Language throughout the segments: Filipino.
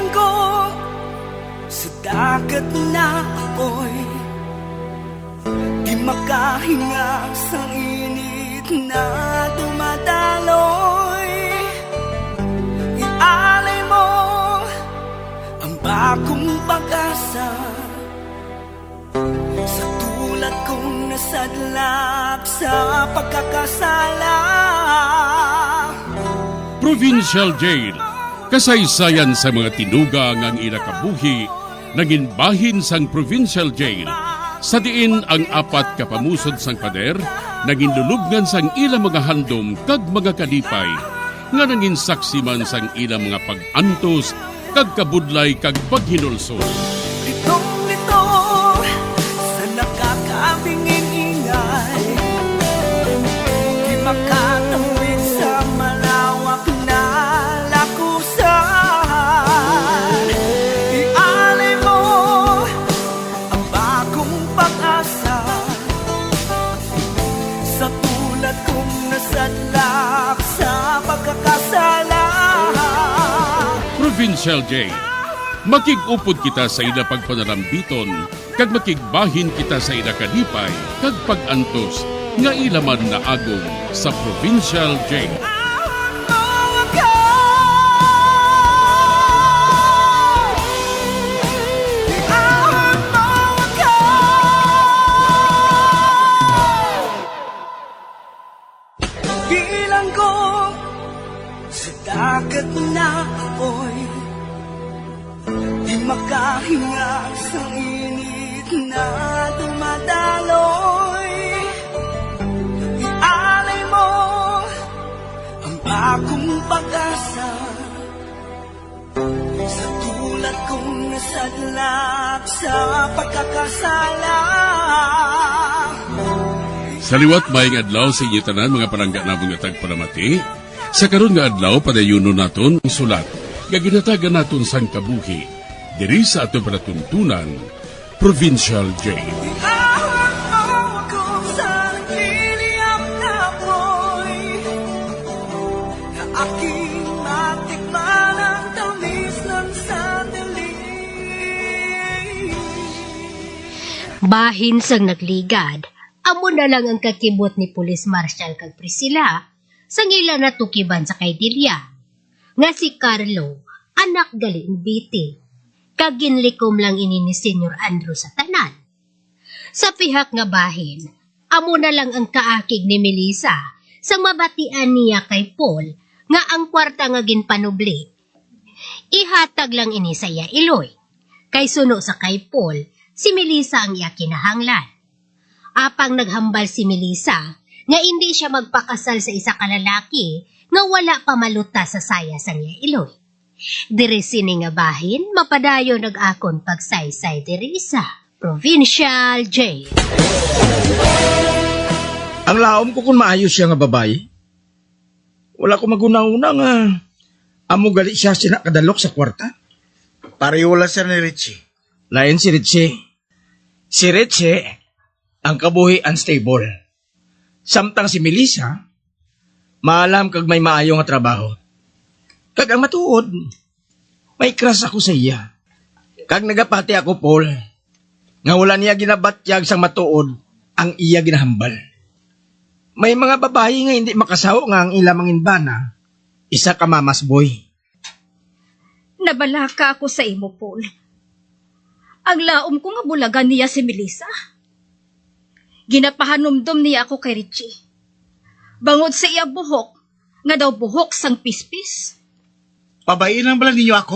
Bilang ko sa dagat na apoy, di makahinga sa init na dumadaloy. Ialay mo ang bagong pag-asa sa tulad kong nasadlak sa pagkakasala. Provincial Jail, kasaysayan sa mga tinugang ang inakabuhi, naging bahin sang Provincial Jail. Sa diin ang apat kapamusod sang pader, naging lulubngan sang ilang mga handom kag mga kalipay, nga naging saksi man sang ilang mga pag-antos, kag kabudlay kag paghinulsol. Litong-lito sa nakakabingin ingay, di makatawid sa malawak na lakusan. Ialay mo ang bagong pag-asa sa tulad kong nasadlak sa pagkakasala. Provincial Jail, makig-upod kita sa ila pagpanarambiton, kag makigbahin kita sa ila kalipay, kag pag-antos, nga ilaman na agong sa Provincial Jail. Bilang ko sa dagat na apoy, di makahinga sa init na dumadaloy. Ialay mo ang bagong pag-asa sa tulad kong nasadlak sa pagkakasala. Sa liwat maing adlaw sa inyo tanan mga palangga na mga tagparamati, sa karon nga adlaw padayuno naton ang sulat, nga ginatagan naton sang kabuhi, diri sa ato panatuntunan, Provincial Jail. Iahon mo ako sa nagliliyap na apoy, na aking matikman ang tamis ng sandali. Bahin sang nagligad, amo na lang ang kakibot ni Police Marshal kag Priscilla sa ngila na tukiban sa kay Delia, nga si Carlo, anak gali Biti, kag ginlikom lang ini ni Senyor Andrew sa tanan. Sa pihak nga bahin, amo na lang ang kaakig ni Melissa sa mabatian niya kay Paul nga ang kwarta nga ginpanubli. Ihatag lang ini sa iya Iloy, kay suno sa kay Paul, si Melissa ang iya kinahanglan. Apang naghambal si Melissa nga hindi siya magpakasal sa isa ka lalaki nga wala pa maluta sa saya sa niya Iloy. Diri sini nga bahin, mapadayo nag-akon pagsaysay diri sa Provincial Jail. Ang laom ko kung maayos siya nga babae. Wala ko maguna-una nga amo gali siya sinakadalok sa kwarta. Pariwala siya ni Richie. Lain si Richie. Si Richie, ang kabuhi unstable. Samtang si Melissa, maalam kag may maayo nga trabaho. Kag ang matuod, may crush ako sa iya. Kag nagapati ako, Paul, nga wala niya ginabatyag sang matuod ang iya ginahambal. May mga babae nga hindi makasaw nga ang ilang manginbana, isa ka mamas boy. Nabalaka ako sa imo, Paul. Ang laom ko nga bulagan niya si Melissa. Ginapahanumdom niya ako kay Richie. Bangod sa iya buhok, nga daw buhok sang pispis. Pabainan ba lang ninyo ako?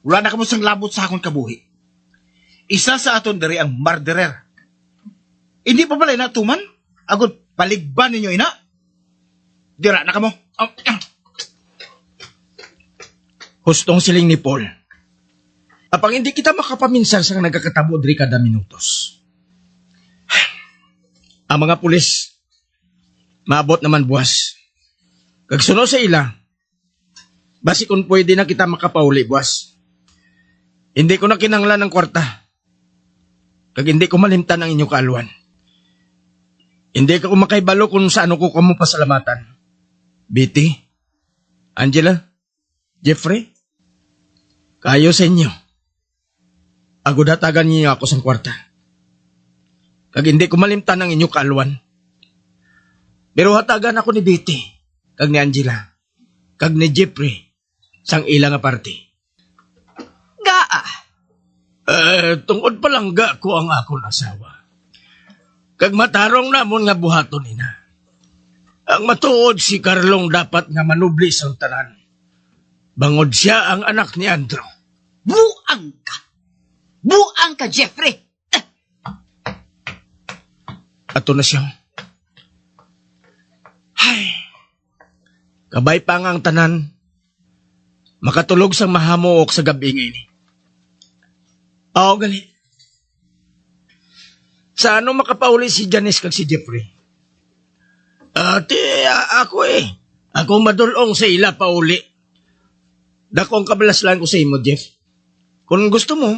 Wala na kamo sang labot sa akong kabuhi. Isa sa aton dari ang murderer. Hindi pa pala inatuman? Agod paligban ninyo ina? Dira na kamo. Hustong siling ni Paul. Apang hindi kita makapaminsan sa nagkakatabo diri kada minutos. Ang mga pulis, maabot naman buwas. Kagsuno sa ila, basi kung pwede na kita makapauli buwas. Hindi ko na kinanglan ng kwarta. Kag hindi ko malimtan ang inyong kaaluan. Hindi ka kumakaibalo kung saan ko kamo pasalamatan. Betty, Angela, Jeffrey, Kayo sa inyo. Agud hatagan niyo ako sa kwarta. Kag hindi ko malimtan ang inyo kaalwan. Pero hatagan ako ni Betty, kag ni Angela, kag ni Jeffrey, sang ilang aparte. Gaa. Tungod pa lang ga ko ang akong asawa. Kag matarong namon nga buhaton ina. Ang matuod si Carlong dapat nga manubli sang tanan. Bangod siya ang anak ni Andrew. Buang ka. Buang ka, Jeffrey. Ato na siya. Ay, kabay pa nga ang tanan. Makatulog sang mahamuok sa gabi ngayon. Oo, gali. Sa ano makapauli si Janice kag si Jeffrey? Ako Ako madulong sa ila pauli. Dakong kabalas lang ko sa imo, Jeff. Kung gusto mo,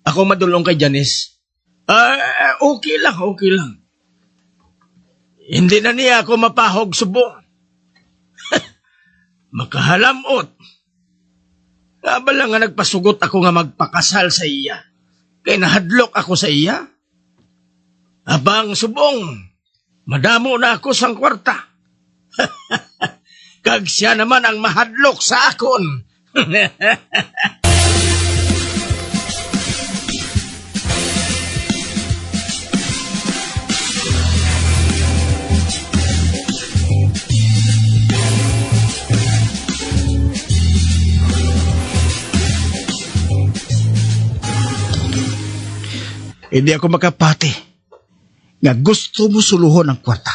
ako madulong kay Janice. Okay lang. Hindi na niya ako mapahog subong. Makahalamot. Abala nga nagpasugot ako nga magpakasal sa iya. Kay nahadlok ako sa iya. Abang subong, madamo na ako sang kwarta. Kag siya naman ang mahadlok sa akon. Hindi ako makapati nga gusto mo suluhon ang kwarta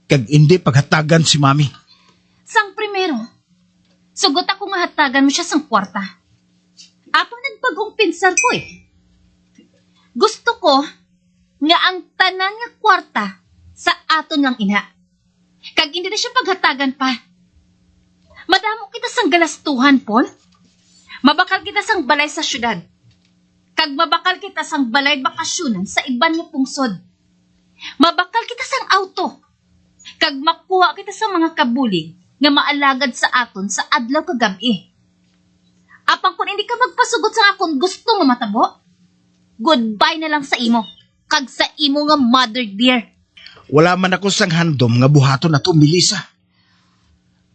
kag hindi paghatagan si mami. Sang primero, sugot ako nga hatagan mo siya sang kwarta. Apang nagpagong pinsar ko Gusto ko nga ang tanan nga kwarta sa aton lang ina. Kag hindi na siya paghatagan pa. Madamo kita sang galastuhan, Paul. Mabakal kita sang balay sa syudad. Kag mabakal kita sang balay bakasyonan sa iban nga pungsod. Mabakal kita sang auto. Kag makuha kita sa mga kabulig nga maalagad sa aton sa adlaw kagabi. Apang kung hindi ka magpasugot sa akon gusto nga matabo, goodbye na lang sa imo. Kag sa imo nga mother dear. Wala man ako sang handom nga buhaton na to, Melissa.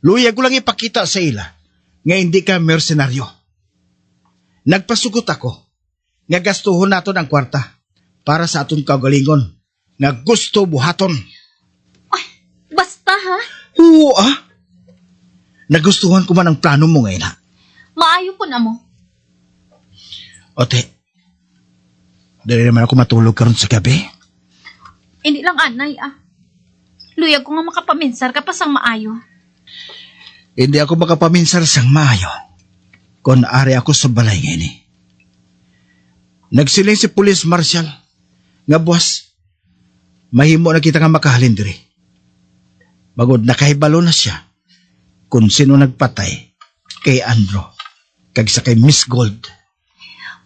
Luyag ko lang ipakita sa ila nga hindi ka mersenaryo. Nagpasugot ako nga gastuhon naton ang kwarta para sa aton kagalingon nga gusto buhaton. Ay, basta ha? Oo Nagustuhan ko man ang plano mo ngayon ha. Maayo ko na mo. Ote, dali naman ako matulog karon sa gabi. Hindi lang anay Luyag ko nga makapaminsar ka pa sang maayo. Hindi ako makapaminsar sang maayo kung ari ako sa balay ngayon Nagsiling si Police Marshal nga boss, mahimo na kita nga makahalin diri. Bagod nakahibalo na siya kung sino nagpatay kay Andrew kag sa kay Miss Gold.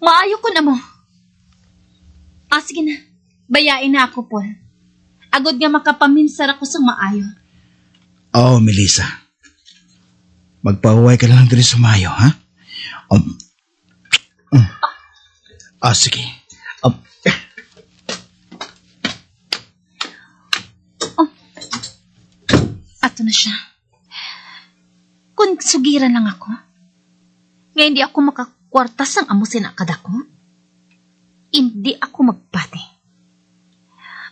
Maayo ko na mo. Sige na. Bayain na ako, Paul. Agod nga makapaminsar ako sa maayo. Melissa. Magpahuway ka lang diri sa maayo, ha? Sige. Ato na siya. Kung sugiran lang ako, nga hindi ako makakwarta sang amo sinakadako, hindi ako magpati.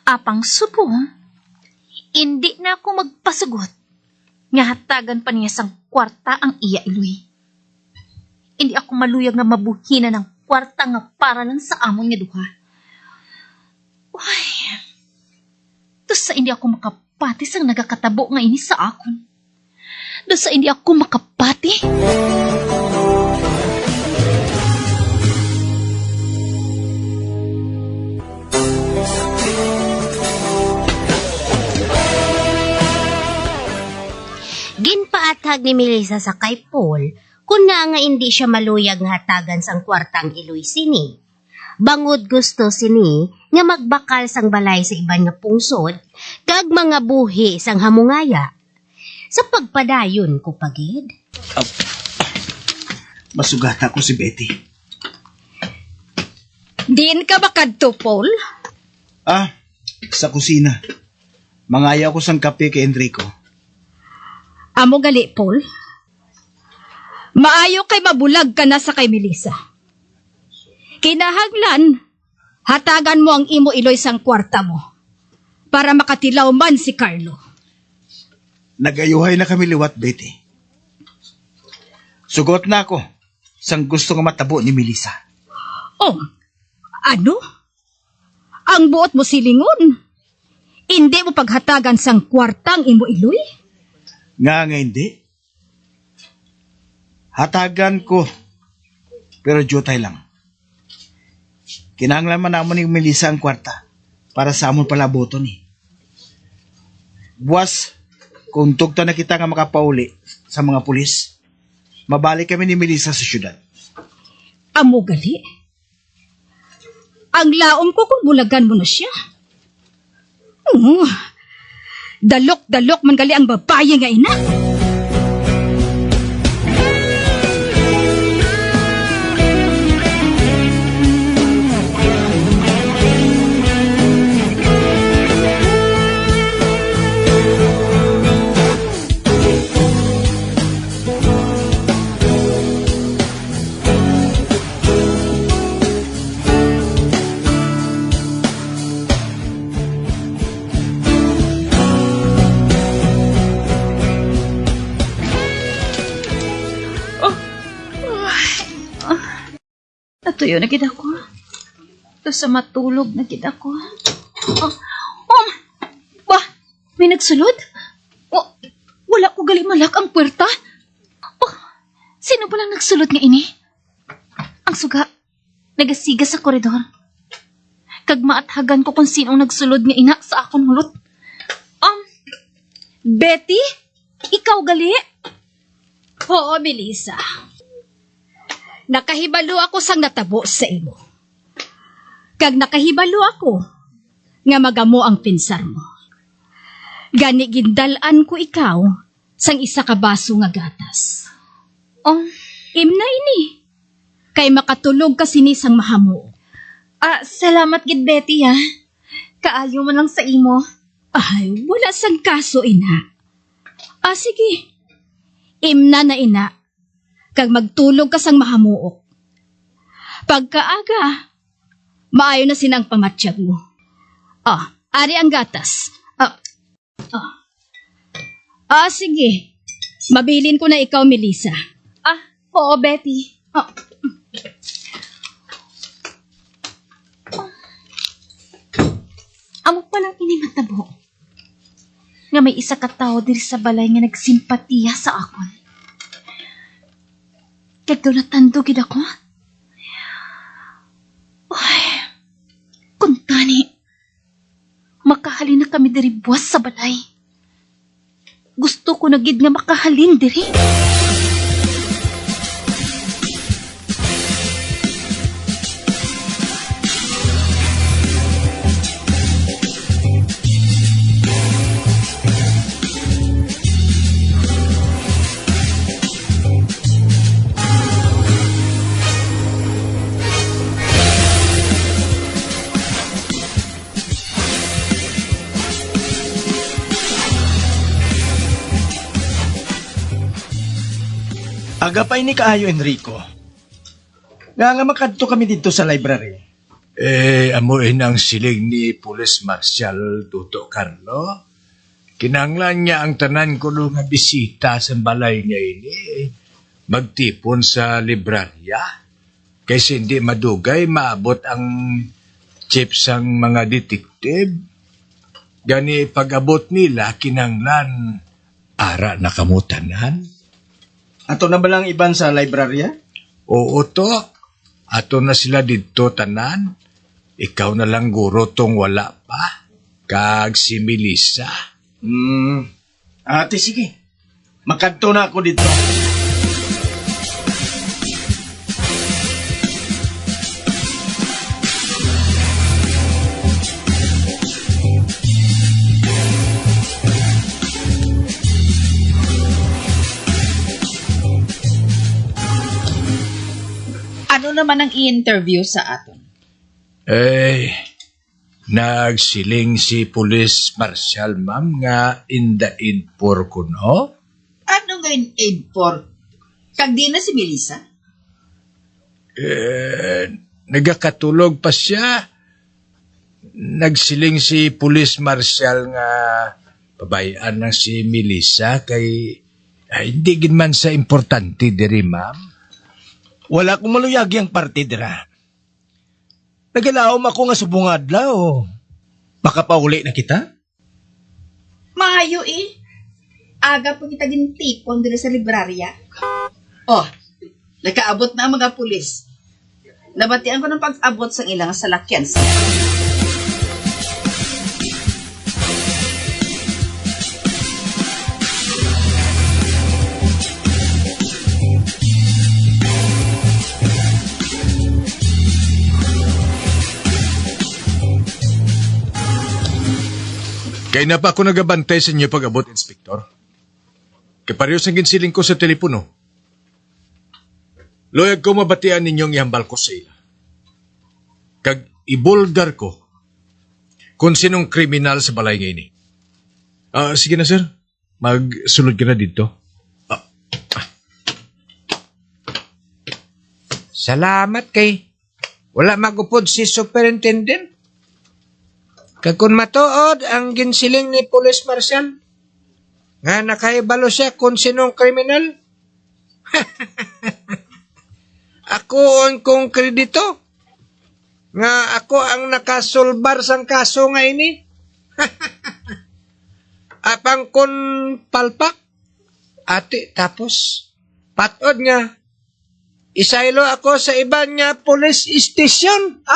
Apang subo, hindi na ako magpasugot, nga hatagan pa niya sang kwarta ang iya iluy. Hindi ako maluyag nga mabuhina ng kwarta nga para lang sa amon nga duha. Uy, to sa hindi ako makapati sang nagakatabo nga ini sa akon. To sa hindi ako makapati. Ginpaatag ni Melissa sa kay Paul kung na nga hindi siya maluyag nga hatagan sang kwartang iluy sini. Bangod gusto sini nga magbakal sang balay sa iban nga pungsod kag mga buhi sang hamungaya. Sa pagpadayon ko pagid. masugata ko si Betty. Diin ka ba kadto, Paul? Sa kusina. Mangayaw ko sang kape kay Enrico. Amo gali, Paul. Maayo kay mabulag ka na sa kay Melissa. Kinahanglan, hatagan mo ang imo iloy sang kwarta mo para makatilaw man si Carlo. Nagayuhay na kami liwat, Betty. Sugot na ako sang gusto nga matabo ni Melissa. Oh, ano? Ang buot mo silingon. Hindi mo paghatagan sang kwartang imo iloy? Nga hindi. Hatagan ko. Pero jutay lang. Kinahanglan man namon ni Melissa ang kwarta para sa amon palaboton ni. Buwas, kung tugta na kita nga makapauli sa mga pulis, mabalik kami ni Melissa sa syudad. Amo gali? Ang laom ko kung bulagan mo na siya. Dalok-dalok man gali ang babae nga ina. Natuyo na gid ako. Tapos sa matulog na gid ako. Ba, may nagsulod? Wala ko gali malak ang puwerta. Sino palang nagsulod nga ini? Ang suga, nagasiga sa koridor. Kag maathagan ko kung sino nagsulod nga ina sa akong hulot. Betty? Ikaw gali? Oo, Melissa. Nakahibalo ako sang natabo sa imo. Kag nakahibalo ako nga magamo ang pinsar mo. Gani gindalan ko ikaw sang isa ka baso nga gatas. Imna ini. Kay makatulog ka sinisang mahamo. Salamat gid Betty ha. Kaayo man lang sa imo. Ay, wala sang kaso, ina. Sige. Imna na ina. Kag magtulog ka sang mahamuok. Pagkaaga, maayo na sinang pamatsyag mo. Ari ang gatas. Sige. Mabilin ko na ikaw, Melissa. Oo, Betty. Amo palang inimatabo. Nga may isa ka tao diri sa balay nga nagsimpatiya sa akon. Kag daw natando gid ako. Ay, kung tani, makahalin na kami diri buwas sa balay. Gusto ko na gid nga makahalin diri. Agapay ni kaayo, Enrico. Nga makadto kami dito sa library. Amuin ang siling ni Police Marshal Tuto Carlo. Kinanglan niya ang tanan ko nga bisita sa balay niya ini. Magtipon sa librarya. Kasi hindi madugay maabot ang chief sang mga detektive. Gani pag-abot nila, kinanglan ara na kamutanan. Ato na ba lang iban sa librarya? Oo to. Ato na sila dito tanan. Ikaw na lang guro tong wala pa. Kag si Melissa. Ate, sige. Makadto na ako dito. Sino naman ang i-interview sa aton? Nagsiling si Police Marshal, ma'am, nga indaid por kuno. Ano ngayon aid for? Kag di na si Melissa? Nagakatulog pa siya. Nagsiling si Police Marshal nga pabayaan na si Melissa kay hindi gid man sa importante diri, ma'am. Wala kong maluyagi ang parte dira. Nagalaom ako nga subungad lao. Baka pauli na kita? Maayo eh. Aga pa kita gintipon dito sa librarya. Oh, nakaabot na ang mga pulis. Nabatian ko ng pag-abot sa ilang salakyan. Kaya na pa ako nagabantay sa inyo pag-abot, Inspektor. Kaparehos ang ginsiling ko sa telepono. Loyag ko mabatian ninyong ihambal ko sa ila. Kag ibulgar ko kung sinong kriminal sa balay ngayon. Sige na, sir. Magsulod ka na dito. Salamat kay wala magupod si Superintendent. Kag kun matuod ang ginsiling ni Police Marshal nga nakaibalo siya kung sinong kriminal. Ako on kong kredito nga ako ang nakasulbar sang kaso nga ini. Apang kun palpak ati tapos patod nga isaylo ako sa iban nga police station.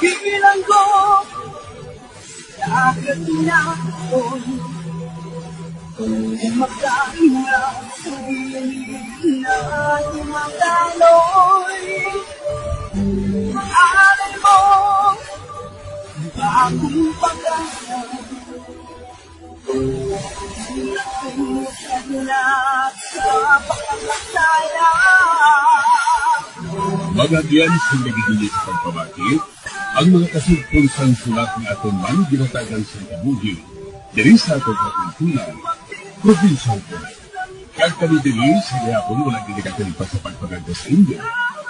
Bilang ko na agad kung magkain na sabihin na tumagaloy. Alay mo bagong pagkaya sa pagkakasaya. Magagyan sa nagigilit ng pabakit, ang mga kasugpunsang sulat ng aton man ginatagan sa kabuhi, diri sa atong katuntunan, provincial po. Kag kami diri sa gayapon walang ginikatin pa sa pagpaganda sa India.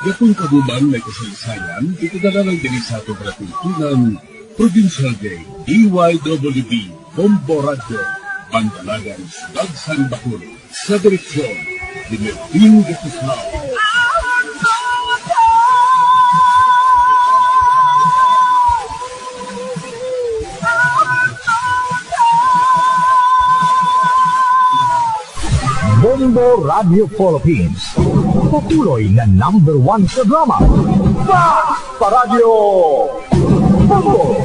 Gapong kabuban may kasaysayan, ito na lang diri sa atong katuntunan, Provincial Day, DYWB, Bombo Radio, Bandalagan, Dagsan Bakul, sa direksyon, Dinerting Gatislao. Bombo Radio Philippines. Patuloy na #1 sa drama. Sa Paradyo Bombo!